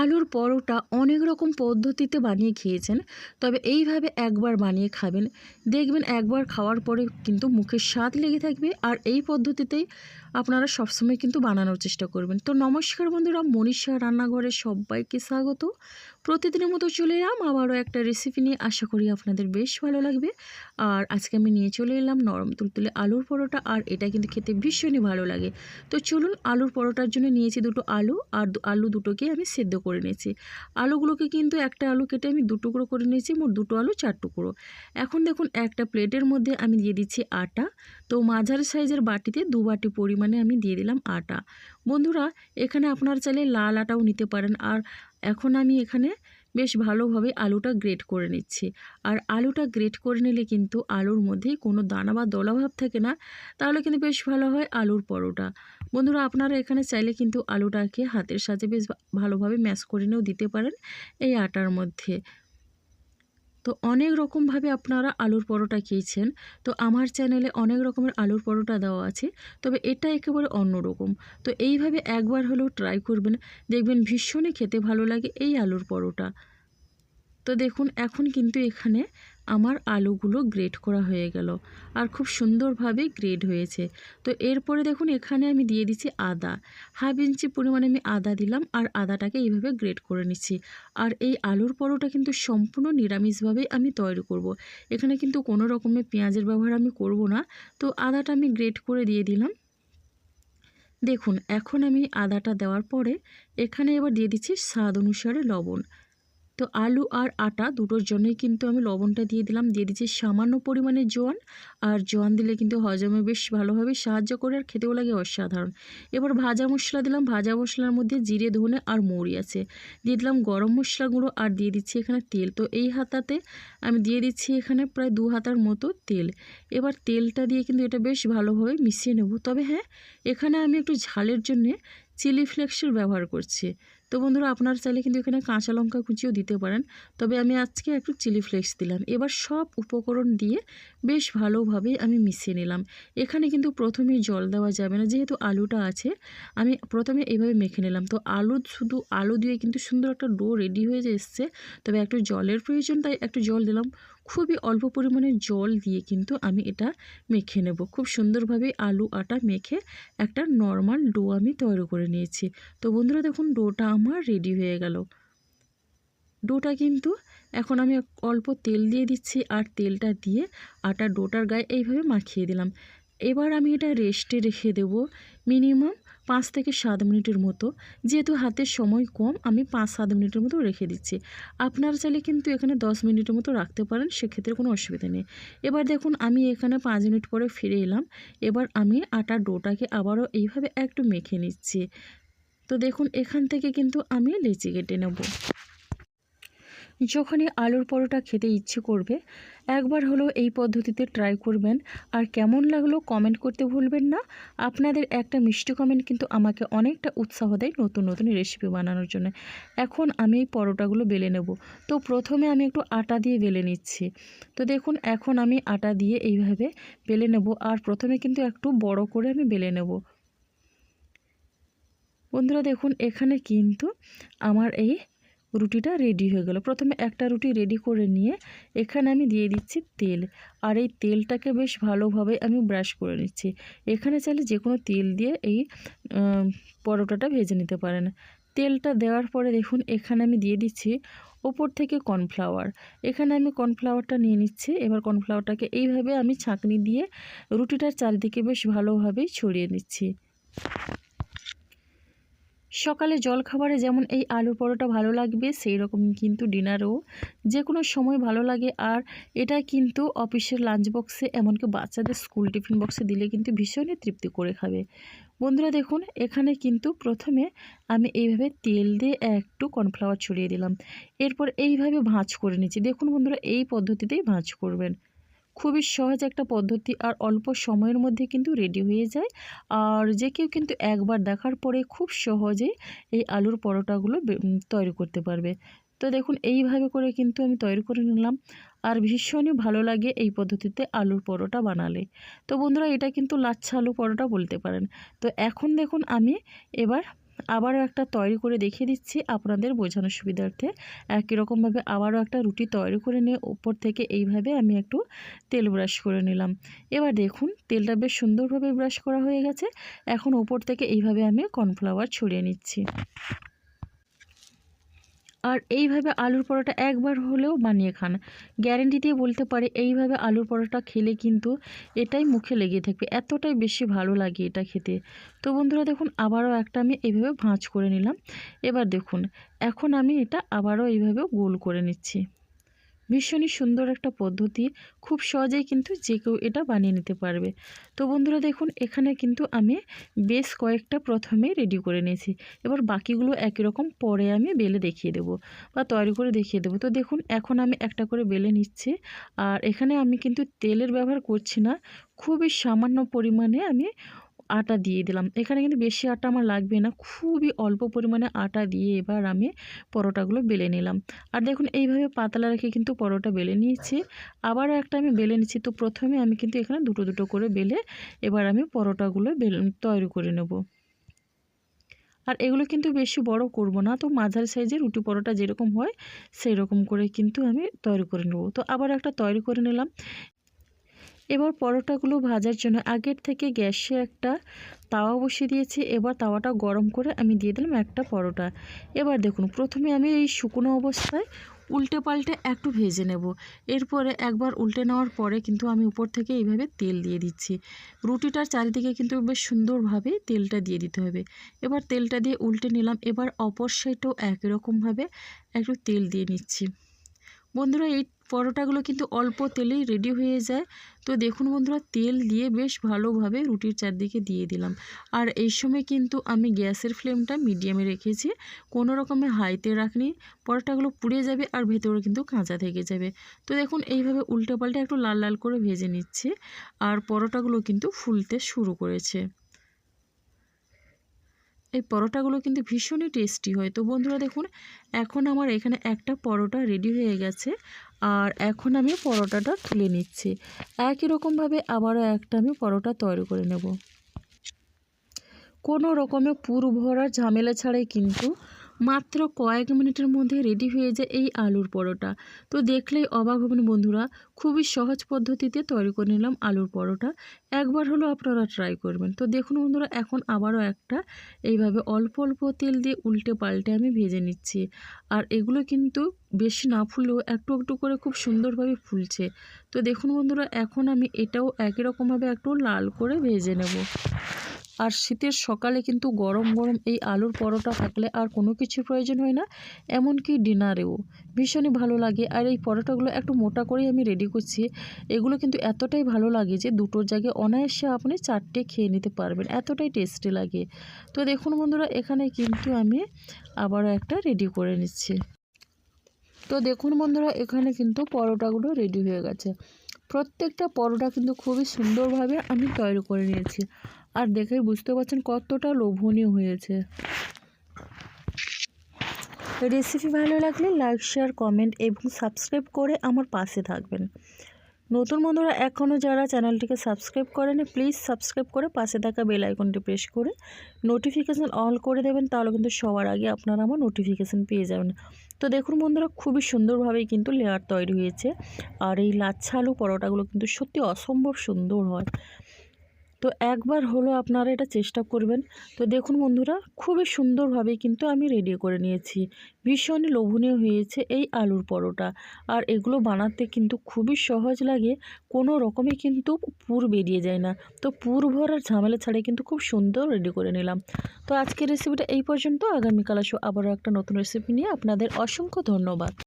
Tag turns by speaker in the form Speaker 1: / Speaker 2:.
Speaker 1: আলুর পরোটা অনেক রকম পদ্ধতিতে বানিয়ে খেয়েছেন, তবে এইভাবে একবার বানিয়ে খাবেন, দেখবেন একবার খাওয়ার পরে কিন্তু মুখে স্বাদ লেগে থাকবে। আর এই পদ্ধতিতেই আপনারা সবসময় কিন্তু বানানোর চেষ্টা করবেন। তো নমস্কার বন্ধুরা, মনীষা রান্নাঘরে সবাইকে স্বাগত। প্রতিদিনের মতো চলে এলাম আবারও একটা রেসিপি নিয়ে, আশা করি আপনাদের বেশ ভালো লাগবে। আর আজকে আমি নিয়ে চলে এলাম নরম তুলতুলে আলুর পরোটা, আর এটা কিন্তু খেতে ভীষণই ভালো লাগে। তো চলুন, আলুর পরোটার জন্য নিয়েছি দুটো আলু, আর আলু দুটোকে আমি সেদ্ধ করে নিয়েছি। আলুগুলোকে কিন্তু একটা আলু কেটে আমি দু টুকরো করে নিয়েছি, মোট দুটো আলু 4 টুকরো। এখন দেখুন, একটা প্লেটের মধ্যে আমি দিয়ে দিচ্ছি আটা। তো মাঝারি সাইজের বাটিতে 2 বাটি পরিমাণে আমি দিয়ে দিলাম আটা। বন্ধুরা, এখানে আপনারা চাইলে লাল আটাও নিতে পারেন। আর এখন আমি এখানে বেশ ভালোভাবে আলুটা গ্রেট করে নিচ্ছি। আর আলুটা গ্রেট করে নিলে কিন্তু আলুর মধ্যে কোনো দানা বা দলাভাব থাকে না, তাহলে কিন্তু বেশ ভালো হয় আলুর পরোটা। বন্ধুরা, আপনারা এখানে চাইলে কিন্তু আলুটাকে হাতের সাহায্যে বেশ ভালোভাবে ম্যাশ করে নিয়েও দিতে পারেন এই আটার মধ্যে। তো অনেক রকমভাবে আপনারা আলুর পরোটা খেয়েছেন। তো আমার চ্যানেলে অনেক রকমের আলুর পরোটা দেওয়া আছে, তবে এটা একেবারে অন্যরকম। তো এইভাবে একবার হলেও ট্রাই করবেন, দেখবেন ভীষণই খেতে ভালো লাগে এই আলুর পরোটা। তো দেখুন, এখন কিন্তু এখানে আমার আলুগুলো গ্রেট করা হয়ে গেল, আর খুব সুন্দরভাবে গ্রেড হয়েছে। তো এরপরে দেখুন, এখানে আমি দিয়ে দিচ্ছি আদা। হাফ ইঞ্চি পরিমাণে আমি আদা দিলাম, আর আদাটাকে এইভাবে গ্রেট করে নিচ্ছি। আর এই আলুর পরোটা কিন্তু সম্পূর্ণ নিরামিষভাবেই আমি তৈরি করব। এখানে কিন্তু কোনো রকমের পেঁয়াজের ব্যবহার আমি করব না। তো আদাটা আমি গ্রেট করে দিয়ে দিলাম। দেখুন, এখন আমি আদাটা দেওয়ার পরে এখানে এবার দিয়ে দিচ্ছি স্বাদ অনুসারে লবণ। তো আলু আর আটা দুটোর জন্যই কিন্তু আমি লবণটা দিয়ে দিলাম। দিয়ে দিচ্ছি সামান্য পরিমাণে জোয়ান। আর জোয়ান দিলে কিন্তু হজমে বেশ ভালোভাবে সাহায্য করে, আর খেতেও লাগে অসাধারণ। এবার ভাজা মশলা দিলাম। ভাজা মশলার মধ্যে জিরে, ধনে আর মৌরি আছে। দিয়ে দিলাম গরম মশলা গুঁড়ো, আর দিয়ে দিচ্ছি এখানে তেল। তো এই হাতাতে আমি দিয়ে দিচ্ছি এখানে প্রায় 2 হাতার মতো তেল। এবার তেলটা দিয়ে কিন্তু এটা বেশ ভালোভাবে মিশিয়ে নেব। তবে হ্যাঁ, এখানে আমি একটু ঝালের জন্যে চিলি ফ্লেক্সের ব্যবহার করছি। তো বন্ধুরা, আপনারা চাইলে কিন্তু এখানে কাঁচা লঙ্কা কুচিও দিতে পারেন, তবে আমি আজকে একটু চিলি ফ্লেক্স দিলাম। এবার সব উপকরণ দিয়ে বেশ ভালোভাবে আমি মিশিয়ে নিলাম। এখানে কিন্তু প্রথমেই জল দেওয়া যাবে না, যেহেতু আলুটা আছে। আমি প্রথমে এইভাবে মেখে নিলাম। তো শুধু আলু দিয়ে কিন্তু সুন্দর একটা ডো রেডি হয়ে এসছে, তবে একটু জলের প্রয়োজন, তাই একটু জল দিলাম। খুবই অল্প পরিমাণে জল দিয়ে কিন্তু আমি এটা মেখে নেব। খুব সুন্দরভাবে আলু আটা মেখে একটা নর্মাল ডো আমি তৈরি করে নিয়েছি। তো বন্ধুরা দেখুন, ডোটা আমার রেডি হয়ে গেল। ডোটা কিন্তু এখন আমি অল্প তেল দিয়ে দিচ্ছি, আর তেলটা দিয়ে ডোটার গায়ে এইভাবে মাখিয়ে দিলাম। এবার আমি এটা রেস্টে রেখে দেব মিনিমাম 5 থেকে 7 মিনিটের মতো। যেহেতু হাতের সময় কম, আমি 5-7 মিনিটের মতো রেখে দিচ্ছি। আপনারা চাইলে কিন্তু এখানে 10 মিনিটের মতো রাখতে পারেন, সেক্ষেত্রে কোনো অসুবিধা নেই। এবার দেখুন, আমি এখানে 5 মিনিট পরে ফিরে এলাম। এবার আমি আটার ডোটাকে আবারও এইভাবে একটু মেখে নিচ্ছি। তো দেখুন, এখান থেকে কিন্তু আমি লেচি কেটে নেব। যখনই আলুর পরোটা খেতে ইচ্ছে করবে, একবার হলেও এই পদ্ধতিতে ট্রাই করবেন। আর কেমন লাগলো কমেন্ট করতে ভুলবেন না। আপনাদের একটা মিষ্টি কমেন্ট কিন্তু আমাকে অনেকটা উৎসাহ দেয় নতুন নতুন রেসিপি বানানোর জন্য। এখন আমি এই পরোটাগুলো বেলে নেব। তো প্রথমে আমি একটু আটা দিয়ে বেলে নিচ্ছি। তো দেখুন, এখন আমি আটা দিয়ে এইভাবে বেলে নেব, আর প্রথমে কিন্তু একটু বড় করে আমি বেলে নেব। বন্ধুরা দেখুন, এখানে কিন্তু আমার এই রুটিটা রেডি হয়ে গেল। প্রথমে একটা রুটি রেডি করে নিয়ে এখানে আমি দিয়ে দিচ্ছি তেল, আর এই তেলটাকে বেশ ভালোভাবে আমি ব্রাশ করে নিচ্ছি। এখানে চাইলে যে কোনো তেল দিয়ে এই পরোটাটা ভেজে নিতে পারেন। তেলটা দেওয়ার পরে দেখুন, এখানে আমি দিয়ে দিচ্ছি ওপর থেকে কর্নফ্লাওয়ার। এখানে আমি কর্নফ্লাওয়ারটা নিয়ে নিচ্ছি। এবার কর্নফ্লাওয়ারটাকে এইভাবে আমি ছাঁকনি দিয়ে রুটিটার চারিদিকে বেশ ভালোভাবেই ছড়িয়ে নিচ্ছি। সকালে জলখাবারে যেমন এই আলুর পরোটা ভালো লাগবে, সেই রকম কিন্তু ডিনারেও যে কোনো সময় ভালো লাগে। আর এটা কিন্তু অফিসের লাঞ্চ বক্সে, এমনকি বাচ্চাদের স্কুল টিফিন বক্সে দিলে কিন্তু ভীষণই তৃপ্তি করে খাবে। বন্ধুরা দেখুন, এখানে কিন্তু প্রথমে আমি এইভাবে তেল দিয়ে একটু কর্নফ্লাওয়ার ছড়িয়ে দিলাম। এরপর এইভাবে ভাঁজ করে নিচ্ছি। দেখুন বন্ধুরা, এই পদ্ধতিতেই ভাঁজ করবেন। খুবই সহজ একটা পদ্ধতি, আর অল্প সময়ের মধ্যে কিন্তু রেডি হয়ে যায়। আর যে কেউ কিন্তু একবার দেখার পরে খুব সহজেই এই আলুর পরোটাগুলো তৈরি করতে পারবে। তো দেখুন, এইভাবে করে কিন্তু আমি তৈরি করে নিলাম। আর ভীষণই ভালো লাগে এই পদ্ধতিতে আলুর পরোটা বানালে। তো বন্ধুরা, এটা কিন্তু লাচ্ছা আলু পরোটা বলতে পারেন। তো এখন দেখুন, আমি এবার আবারও একটা তৈরি করে দেখিয়ে দিচ্ছি আপনাদের বোঝানোর সুবিধার্থে। একই রকমভাবে আবারও একটা রুটি তৈরি করে নিয়ে উপর থেকে এইভাবে আমি একটু তেল ব্রাশ করে নিলাম। এবার দেখুন তেলটা বেশ সুন্দরভাবে ব্রাশ করা হয়ে গেছে। এখন উপর থেকে এইভাবে আমি কর্নফ্লাওয়ার ছড়িয়ে নিচ্ছি। আর এইভাবে আলুর পরোটা একবার হলেও বানিয়ে খান, গ্যারেন্টি দিয়ে বলতে পারি এইভাবে আলুর পরোটা খেলে কিন্তু এটাই মুখে লেগে থাকবে, এতটাই বেশি ভালো লাগে এটা খেতে। তো বন্ধুরা দেখুন আবারও একটা আমি এইভাবে ভাঁজ করে নিলাম। এবার দেখুন এখন আমি এটা আবারও এইভাবে গোল করে নিচ্ছি। ভীষণই সুন্দর একটা পদ্ধতি, খুব সহজেই কিন্তু যে কেউ এটা বানিয়ে নিতে পারবে। তো বন্ধুরা দেখুন এখানে কিন্তু আমি বেশ কয়েকটা প্রথমেই রেডি করে নিয়েছি। এবার বাকিগুলো একই রকম পরে আমি বেলে দেখিয়ে দেব বা তৈরি করে দেখিয়ে দেব। তো দেখুন এখন আমি একটা করে বেলে নিচ্ছি। আর এখানে আমি কিন্তু তেলের ব্যবহার করছি না, খুবই সামান্য পরিমাণে আমি আটা দিয়ে দিলাম। এখানে কিন্তু বেশি আটা আমার লাগবে না, খুবই অল্প পরিমাণে আটা দিয়ে এবার আমি পরোটাগুলো বেলে নিলাম। আর দেখুন এইভাবে পাতলা রেখে কিন্তু পরোটা বেলে নিয়েছি। আবারও একটা আমি বেলে নিচ্ছি। তো প্রথমে আমি কিন্তু এখানে দুটো দুটো করে বেলে এবার আমি পরোটাগুলো তৈরি করে নেব। আর এগুলো কিন্তু বেশি বড় করব না, তো মাঝারি সাইজের রুটি পরোটা যেরকম হয় সেই রকম করে কিন্তু আমি তৈরি করে নেব। তো আবার একটা তৈরি করে নিলাম। এবার পরোটাগুলো ভাজার জন্য আগের থেকে গ্যাসে একটা তাওয়া বসিয়ে দিয়েছি। এবার তাওয়াটা গরম করে আমি দিয়ে দিলাম একটা পরোটা। এবার দেখুন প্রথমে আমি এই শুকনো অবস্থায় উল্টে পাল্টে একটু ভেজে নেব। এরপরে একবার উল্টে নেওয়ার পরে কিন্তু আমি উপর থেকে এইভাবে তেল দিয়ে দিচ্ছি। রুটিটার চারিদিকে কিন্তু বেশ সুন্দরভাবে তেলটা দিয়ে দিতে হবে। এবার তেলটা দিয়ে উল্টে নিলাম। এবার অপর সাইডেও একই রকমভাবে একটু তেল দিয়ে নিচ্ছি। বন্ধুরা এই পরোটাগুলো কিন্তু অল্প তেলেই রেডি হয়ে যায়। তো দেখুন বন্ধুরা তেল দিয়ে বেশ ভালোভাবে রুটির চারদিকে দিয়ে দিলাম। আর এই সময় কিন্তু আমি গ্যাসের ফ্লেমটা মিডিয়ামে রেখেছি, কোনো রকমে হাইতে রাখিনি, পরোটাগুলো পুড়ে যাবে আর ভেতরে কিন্তু কাঁচা থেকে যাবে। তো দেখুন এইভাবে উল্টে পাল্টে একটু লাল লাল করে ভেজে নিচ্ছি। আর পরোটাগুলো কিন্তু ফুলতে শুরু করেছে। এই পরোটাগুলো কিন্তু ভীষণই টেস্টি হয়। তো বন্ধুরা দেখুন এখন আমার এখানে একটা পরোটা রেডি হয়ে গেছে। আর এখন আমি পরোটাটা তুলে নিচ্ছি। একই রকমভাবে আবারও একটা আমি পরোটা তৈরি করে নেব। কোনো রকমে পুর ভরার ঝামেলা ছাড়াই কিন্তু মাত্র কয়েক মিনিটের মধ্যে রেডি হয়ে যায় এই আলুর পরোটা। তো দেখলেই অবাক হবেন বন্ধুরা, খুবই সহজ পদ্ধতিতে তৈরি করে নিলাম আলুর পরোটা। একবার হলো আপনারা ট্রাই করবেন। তো দেখুন বন্ধুরা এখন আবারও একটা এইভাবে অল্প অল্প তেল দিয়ে উল্টে পাল্টে আমি ভেজে নিচ্ছি। আর এগুলো কিন্তু বেশি না ফুললেও একটু একটু করে খুব সুন্দরভাবে ফুলছে। তো দেখুন বন্ধুরা এখন আমি এটাও একই রকমভাবে একটু লাল করে ভেজে নেব। আর শীতের সকালে কিন্তু গরম গরম এই আলুর পরোটা থাকলে আর কোনো কিছু প্রয়োজন হয় না, এমনকি ডিনারেও ভীষণই ভালো লাগে। আর এই পরোটাগুলো একটু মোটা করেই আমি রেডি করছি। এগুলো কিন্তু এতটাই ভালো লাগে যে দুটোর জায়গায় অনায়াসে আপনি 4টে খেয়ে নিতে পারবেন, এতটাই টেস্টি লাগে। তো দেখুন বন্ধুরা এখানে কিন্তু আমি আবারও একটা রেডি করে নিচ্ছি। তো দেখুন বন্ধুরা এখানে কিন্তু পরোটাগুলো রেডি হয়ে গেছে। প্রত্যেকটা পরোটা কিন্তু খুবই সুন্দরভাবে আমি তৈরি করে নিয়েছি। আর দেখেই বুঝতে পারছেন কতটা লোভনীয় হয়েছে। রেসিপি ভালো লাগলে লাইক শেয়ার কমেন্ট এবং সাবস্ক্রাইব করে আমার পাশে থাকবেন। নতুন বন্ধুরা এখনও যারা চ্যানেলটিকে সাবস্ক্রাইব করেনি প্লিজ সাবস্ক্রাইব করে পাশে থাকা বেল আইকনটি প্রেস করে নোটিফিকেশান অল করে দেবেন, তাহলে কিন্তু সবার আগে আপনারা আমার নোটিফিকেশান পেয়ে যাবেন। তো দেখুন বন্ধুরা খুবই সুন্দরভাবেই কিন্তু লেয়ার তৈরি হয়েছে। আর এই লাচ্ছা আলু পরোটাগুলো কিন্তু সত্যি অসম্ভব সুন্দর হয়। তো একবার হলো আপনারা এটা চেষ্টা করবেন। তো দেখুন বন্ধুরা খুবই সুন্দরভাবে কিন্তু আমি রেডি করে নিয়েছি। ভীষণই লোভনীয় হয়েছে এই আলুর পরোটা। আর এগুলো বানাতে কিন্তু খুবই সহজ লাগে, কোনো রকমে কিন্তু পুর বেরিয়ে যায় না। তো পুর ভরার ঝামেলা ছাড়াই কিন্তু খুব সুন্দর রেডি করে নিলাম। তো আজকের রেসিপিটা এই পর্যন্ত। আগামীকাল আসো আবারও একটা নতুন রেসিপি নিয়ে। আপনাদের অসংখ্য ধন্যবাদ।